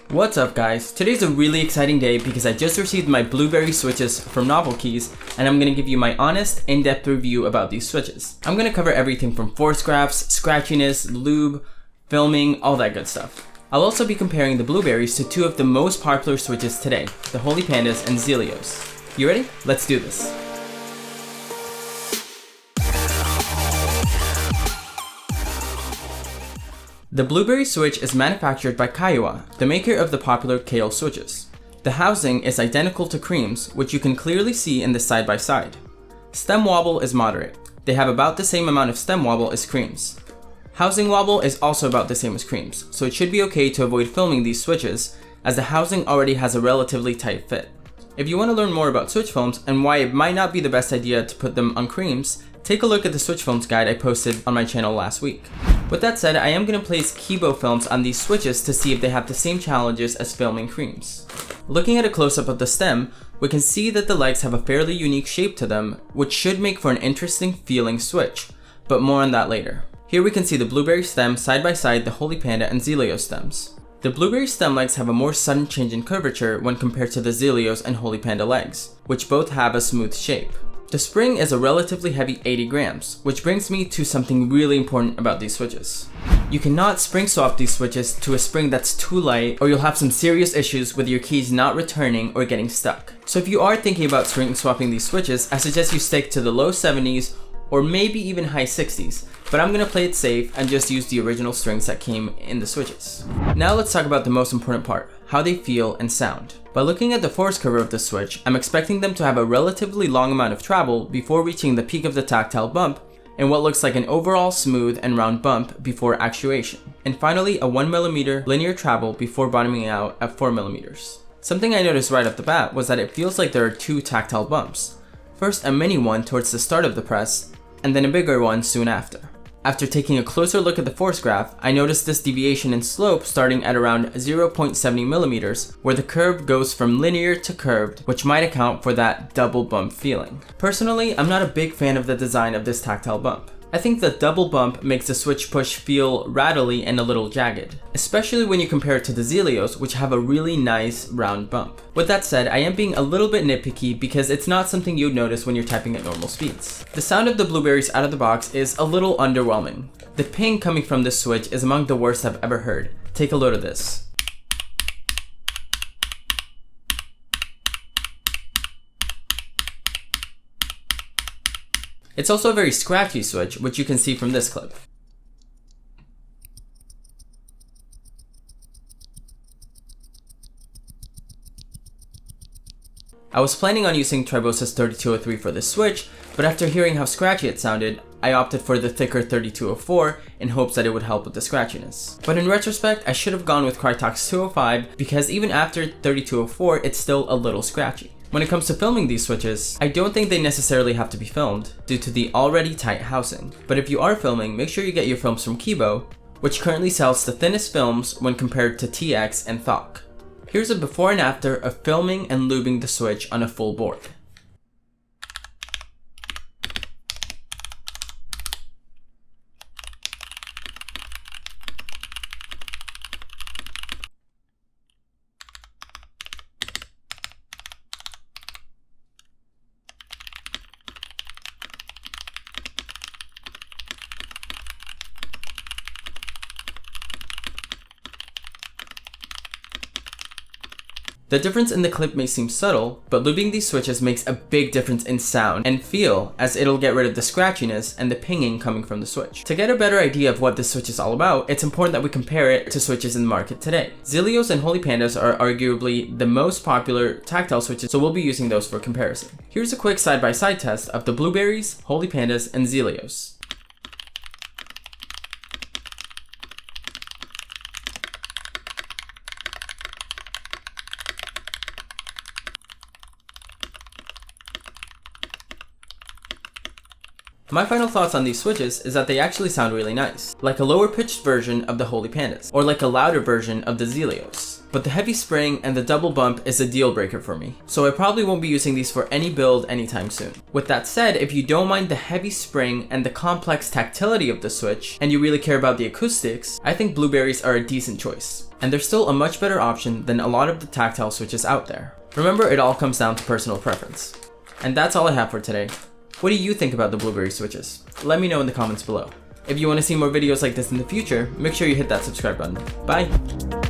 What's up guys, today's a really exciting day because I just received my Blueberry switches from NovelKeys and I'm going to give you my honest, in-depth review about these switches. I'm going to cover everything from force graphs, scratchiness, lube, filming, all that good stuff. I'll also be comparing the Blueberries to two of the most popular switches today, the Holy Pandas and Zealios. You ready? Let's do this. The Blueberry switch is manufactured by Kiowa, the maker of the popular kale switches. The housing is identical to Cream's, which you can clearly see in the side-by-side. Stem wobble is moderate. They have about the same amount of stem wobble as Cream's. Housing wobble is also about the same as Cream's, so it should be okay to avoid filming these switches, as the housing already has a relatively tight fit. If you want to learn more about switch films and why it might not be the best idea to put them on Cream's, take a look at the switch films guide I posted on my channel last week. With that said, I am going to place Kibo films on these switches to see if they have the same challenges as filming Cream's. Looking at a close-up of the stem, we can see that the legs have a fairly unique shape to them, which should make for an interesting feeling switch, but more on that later. Here we can see the Blueberry stem side by side the Holy Panda and Zealios stems. The Blueberry stem legs have a more sudden change in curvature when compared to the Zealios and Holy Panda legs, which both have a smooth shape. The spring is a relatively heavy 80 grams, which brings me to something really important about these switches. You cannot spring swap these switches to a spring that's too light, or you'll have some serious issues with your keys not returning or getting stuck. So if you are thinking about spring swapping these switches, I suggest you stick to the low 70s or maybe even high 60s, but I'm gonna play it safe and just use the original strings that came in the switches. Now let's talk about the most important part, how they feel and sound. By looking at the force curve of the switch, I'm expecting them to have a relatively long amount of travel before reaching the peak of the tactile bump, and what looks like an overall smooth and round bump before actuation. And finally, a 1mm linear travel before bottoming out at 4mm. Something I noticed right off the bat was that it feels like there are two tactile bumps. First a mini one towards the start of the press, and then a bigger one soon after. After taking a closer look at the force graph, I noticed this deviation in slope starting at around 0.70mm, where the curve goes from linear to curved, which might account for that double bump feeling. Personally, I'm not a big fan of the design of this tactile bump. I think the double bump makes the switch push feel rattly and a little jagged, especially when you compare it to the Zealios, which have a really nice round bump. With that said, I am being a little bit nitpicky because it's not something you'd notice when you're typing at normal speeds. The sound of the Blueberries out of the box is a little underwhelming. The ping coming from this switch is among the worst I've ever heard. Take a load of this. It's also a very scratchy switch, which you can see from this clip. I was planning on using Tribosys 3203 for this switch, but after hearing how scratchy it sounded, I opted for the thicker 3204 in hopes that it would help with the scratchiness. But in retrospect, I should have gone with Crytox 205 because even after 3204, it's still a little scratchy. When it comes to filming these switches, I don't think they necessarily have to be filmed due to the already tight housing. But if you are filming, make sure you get your films from Kibo, which currently sells the thinnest films when compared to TX and Thok. Here's a before and after of filming and lubing the switch on a full board. The difference in the clip may seem subtle, but lubing these switches makes a big difference in sound and feel, as it'll get rid of the scratchiness and the pinging coming from the switch. To get a better idea of what this switch is all about, it's important that we compare it to switches in the market today. Zealios and Holy Pandas are arguably the most popular tactile switches, so we'll be using those for comparison. Here's a quick side-by-side test of the Blueberries, Holy Pandas, and Zealios. My final thoughts on these switches is that they actually sound really nice, like a lower pitched version of the Holy Pandas, or like a louder version of the Zealios. but the heavy spring and the double bump is a deal breaker for me, so I probably won't be using these for any build anytime soon. With that said, if you don't mind the heavy spring and the complex tactility of the switch, and you really care about the acoustics, I think Blueberries are a decent choice. And they're still a much better option than a lot of the tactile switches out there. Remember, it all comes down to personal preference. And that's all I have for today. What do you think about the Blueberry switches? Let me know in the comments below. If you want to see more videos like this in the future, make sure you hit that subscribe button. Bye!